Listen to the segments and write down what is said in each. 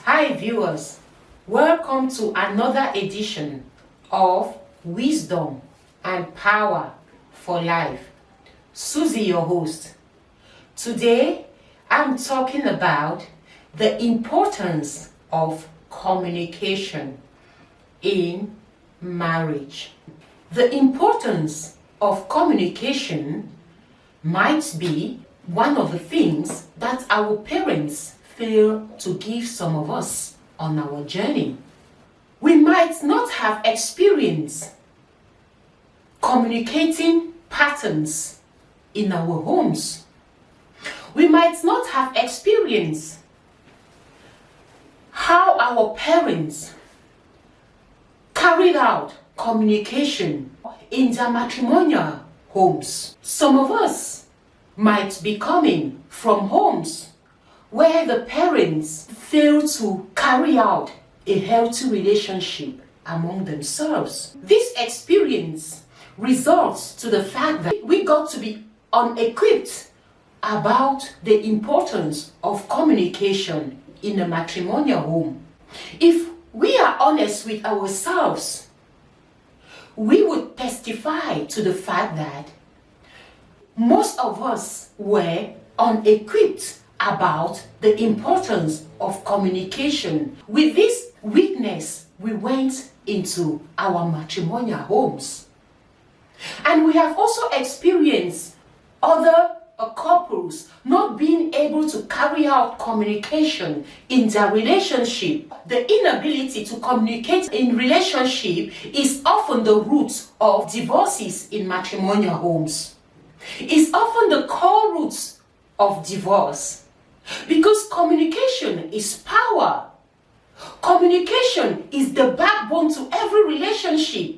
Hi viewers, welcome to another edition of Wisdom and Power for Life. Susie, your host. Today I'm talking about the importance of communication in marriage. The importance of communication might be one of the things that our parents fail to give some of us on our journey. We might not have experienced communicating patterns in our homes. We might not have experienced how our parents carried out communication in their matrimonial homes. Some of us might be coming from homes where the parents fail to carry out a healthy relationship among themselves. This experience results to the fact that we got to be unequipped about the importance of communication in a matrimonial home. If we are honest with ourselves, we would testify to the fact that most of us were unequipped about the importance of communication. With this weakness, we went into our matrimonial homes. And we have also experienced other couples not being able to carry out communication in their relationship. The inability to communicate in relationship is often the root of divorces in matrimonial homes. It's often the core roots of divorce, because communication is power. Communication is the backbone to every relationship.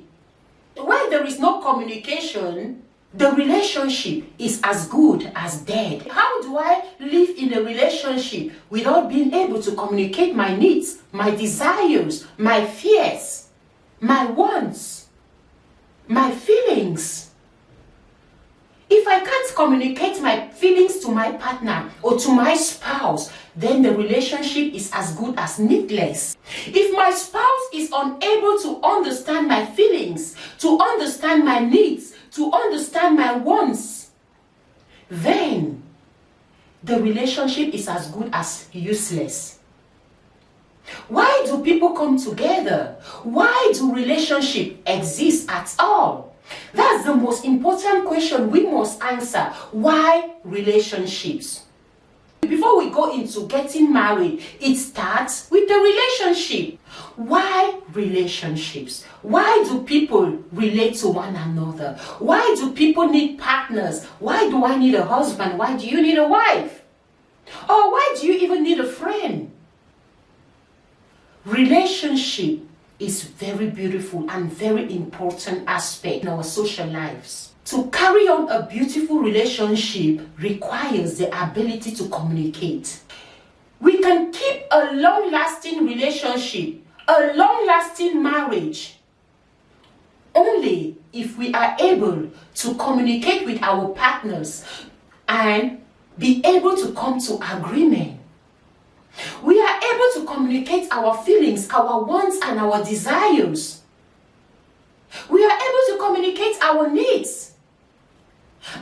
Where there is no communication, the relationship is as good as dead. How do I live in a relationship without being able to communicate my needs, my desires, my fears, my wants, my feelings? If I can't communicate my feelings to my partner or to my spouse, then the relationship is as good as needless. If my spouse is unable to understand my feelings, to understand my needs, to understand my wants, then the relationship is as good as useless. Why do people come together? Why do relationships exist at all? That's the most important question we must answer. Why relationships? Before we go into getting married, it starts with the relationship. Why relationships? Why do people relate to one another? Why do people need partners? Why do I need a husband? Why do you need a wife? Or why do you even need a friend? Relationship is very beautiful and very important aspect in our social lives. To carry on a beautiful relationship requires the ability to communicate. We can keep a long-lasting relationship, a long-lasting marriage, only if we are able to communicate with our partners and be able to come to agreement. We are able to communicate our feelings, our wants, and our desires. We are able to communicate our needs,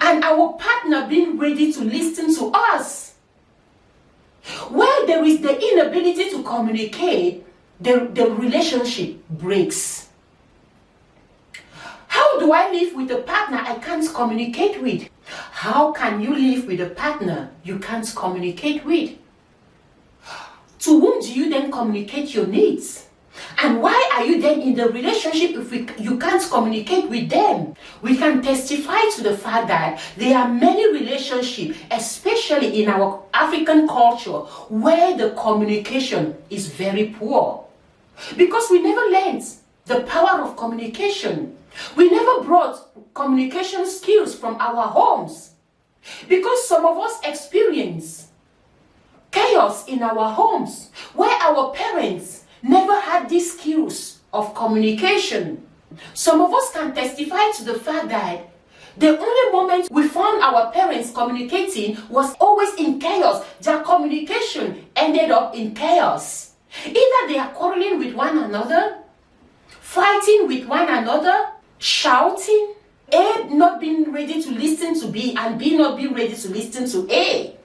and our partner being ready to listen to us. Where there is the inability to communicate, the relationship breaks. How do I live with a partner I can't communicate with? How can you live with a partner you can't communicate with? To whom do you then communicate your needs? And why are you then in the relationship if you can't communicate with them? We can testify to the fact that there are many relationships, especially in our African culture, where the communication is very poor. Because we never learned the power of communication. We never brought communication skills from our homes. Because some of us experience chaos in our homes, where our parents never had these skills of communication. Some of us can testify to the fact that the only moment we found our parents communicating was always in chaos. Their communication ended up in chaos. Either they are quarreling with one another, fighting with one another, shouting, A not being ready to listen to B and B not being ready to listen to A.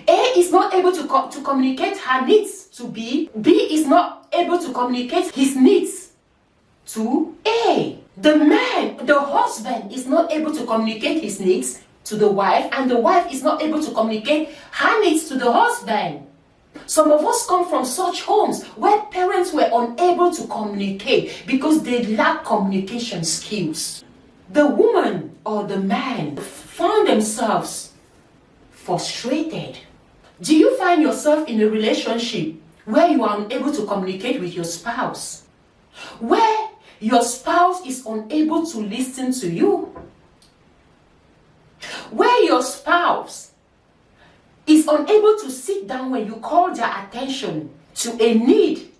A is not able to communicate her needs to B. B is not able to communicate his needs to A. The man, the husband, is not able to communicate his needs to the wife, and the wife is not able to communicate her needs to the husband. Some of us come from such homes where parents were unable to communicate because they lack communication skills. The woman or the man found themselves frustrated. Do you find yourself in a relationship where you are unable to communicate with your spouse? Where your spouse is unable to listen to you? Where your spouse is unable to sit down when you call their attention to a need,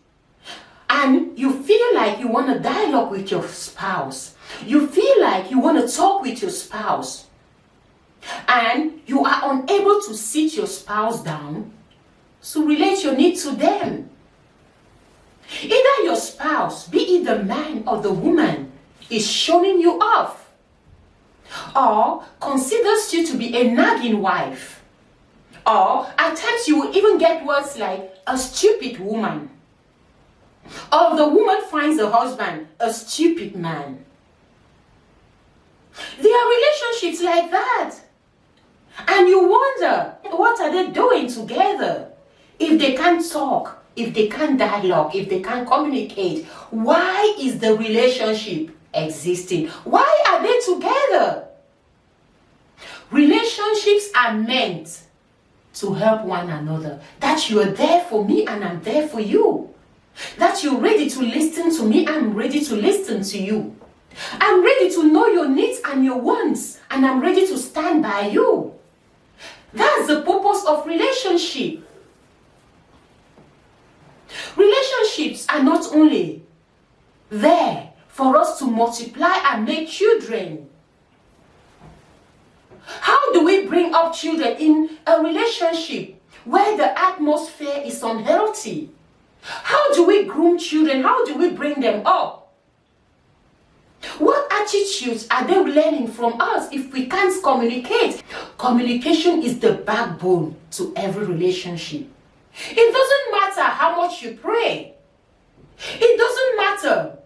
and you feel like you want to dialogue with your spouse, you feel like you want to talk with your spouse, and you are unable to sit your spouse down to relate your need to them. Either your spouse, be it the man or the woman, is showing you off, or considers you to be a nagging wife, or at times you will even get words like a stupid woman, or the woman finds the husband a stupid man. There are relationships like that, and you wonder, what are they doing together? If they can't talk, if they can't dialogue, if they can't communicate, why is the relationship existing? Why are they together? Relationships are meant to help one another. That you are there for me and I'm there for you. That you're ready to listen to me, I'm ready to listen to you. I'm ready to know your needs and your wants, and I'm ready to stand by you. That's the purpose of relationship. Relationships are not only there for us to multiply and make children. How do we bring up children in a relationship where the atmosphere is unhealthy? How do we groom children? How do we bring them up? What attitudes are they learning from us if we can't communicate? Communication is the backbone to every relationship. It doesn't matter how much you pray. It doesn't matter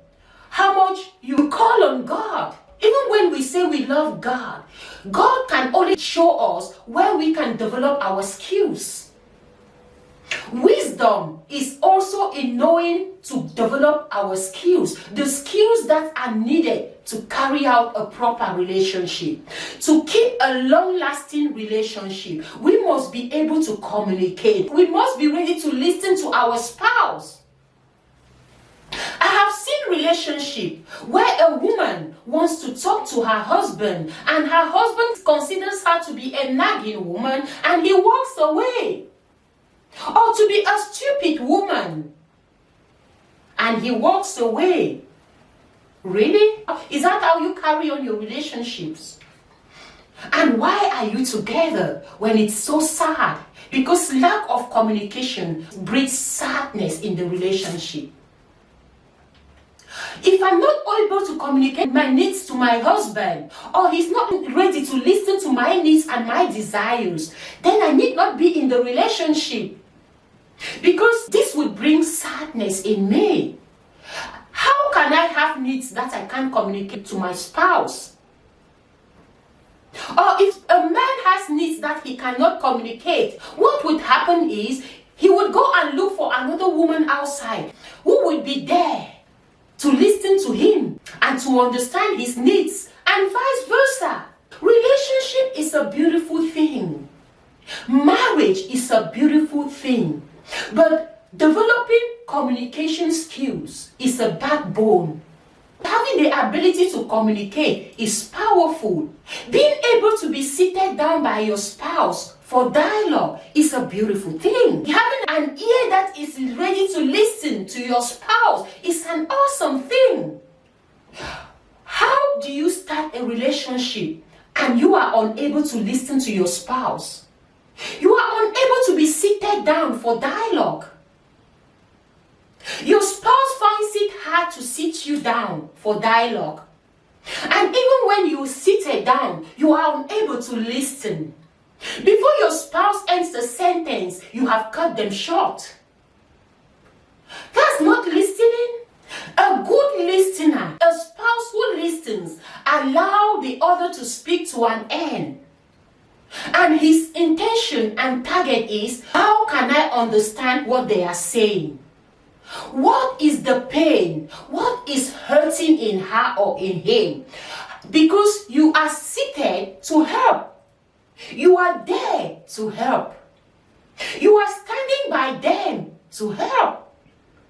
how much you call on God. Even when we say we love God, God can only show us where we can develop our skills. Wisdom is also in knowing to develop our skills, the skills that are needed to carry out a proper relationship. To keep a long-lasting relationship, we must be able to communicate. We must be ready to listen to our spouse. I have seen relationship where a woman wants to talk to her husband and her husband considers her to be a nagging woman and he walks away. Or to be a stupid woman and he walks away. Really? Is that how you carry on your relationships? And why are you together when it's so sad? Because lack of communication breeds sadness in the relationship. If I'm not able to communicate my needs to my husband, or he's not ready to listen to my needs and my desires, then I need not be in the relationship. Because this would bring sadness in me. How can I have needs that I can't communicate to my spouse? Or if a man has needs that he cannot communicate, what would happen is he would go and look for another woman outside who would be there to listen to him and to understand his needs, and vice versa. Relationship is a beautiful thing. Marriage is a beautiful thing. But developing communication skills is a backbone. Having the ability to communicate is powerful. Being able to be seated down by your spouse for dialogue is a beautiful thing. Having an ear that is ready to listen to your spouse is an awesome thing. How do you start a relationship and you are unable to listen to your spouse? You are unable to be seated down for dialogue. hard to sit you down for dialogue. And even when you seated down, you are unable to listen. Before your spouse ends the sentence, you have cut them short. That's not listening. A good listener, a spouse who listens, allow the other to speak to an end. And his intention and target is, how can I understand what they are saying? What is the pain? What is hurting in her or in him? Because you are seated to help. You are there to help. You are standing by them to help.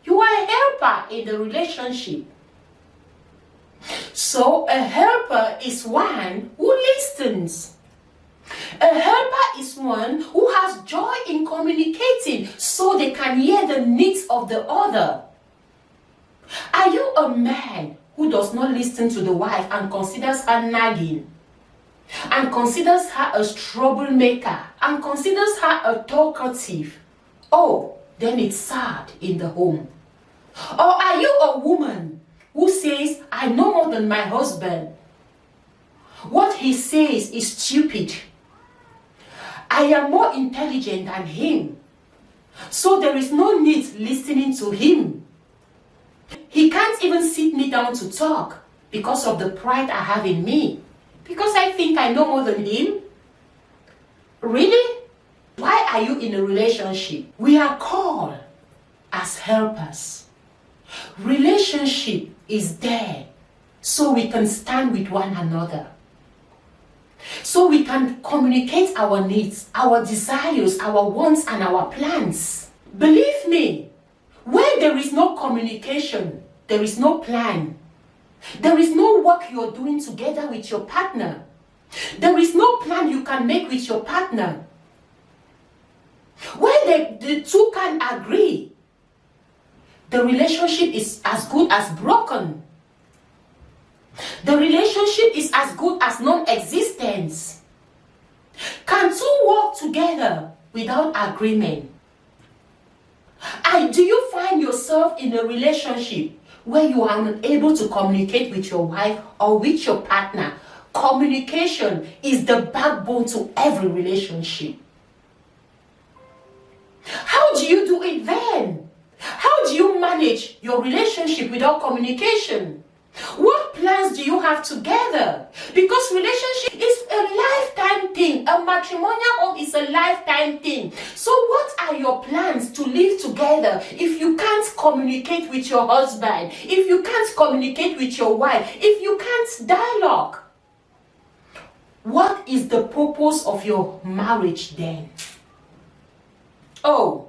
You are a helper in the relationship. So a helper is one who listens. A helper is one who has joy in communicating so they can hear the needs of the other. Are you a man who does not listen to the wife and considers her nagging, and considers her a troublemaker, and considers her a talkative? Oh, then it's sad in the home. Or are you a woman who says, I know more than my husband. What he says is stupid. I am more intelligent than him. So there is no need listening to him. He can't even sit me down to talk because of the pride I have in me. Because I think I know more than him. Really? Why are you in a relationship? We are called as helpers. Relationship is there so we can stand with one another. So we can communicate our needs, our desires, our wants, and our plans. Believe me, where there is no communication, there is no plan. There is no work you're doing together with your partner. There is no plan you can make with your partner. Where the two can agree, the relationship is as good as broken. The relationship is as good as non-existence. Can two work together without agreement? Do you find yourself in a relationship where you are unable to communicate with your wife or with your partner? Communication is the backbone to every relationship. How do you do it then? How do you manage your relationship without communication? What plans do you have together? Because relationship is a lifetime thing. A matrimonial home is a lifetime thing. So what are your plans to live together if you can't communicate with your husband? If you can't communicate with your wife? If you can't dialogue? What is the purpose of your marriage then? Oh,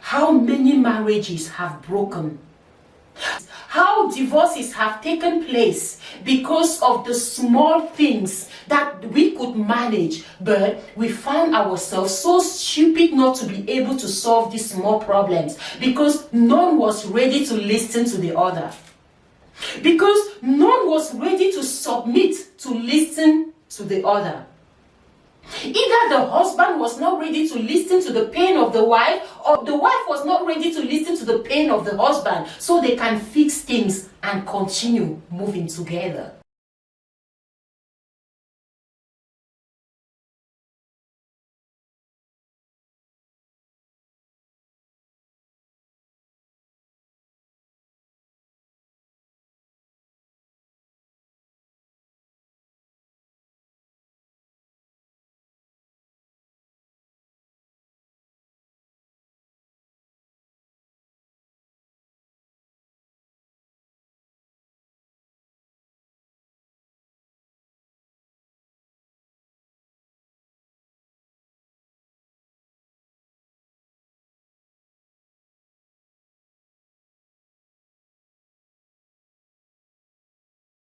how many marriages have broken? How divorces have taken place because of the small things that we could manage, but we found ourselves so stupid not to be able to solve these small problems because none was ready to listen to the other. Because none was ready to submit to listen to the other. Either the husband was not ready to listen to the pain of the wife, or the wife was not ready to listen to the pain of the husband, so they can fix things and continue moving together.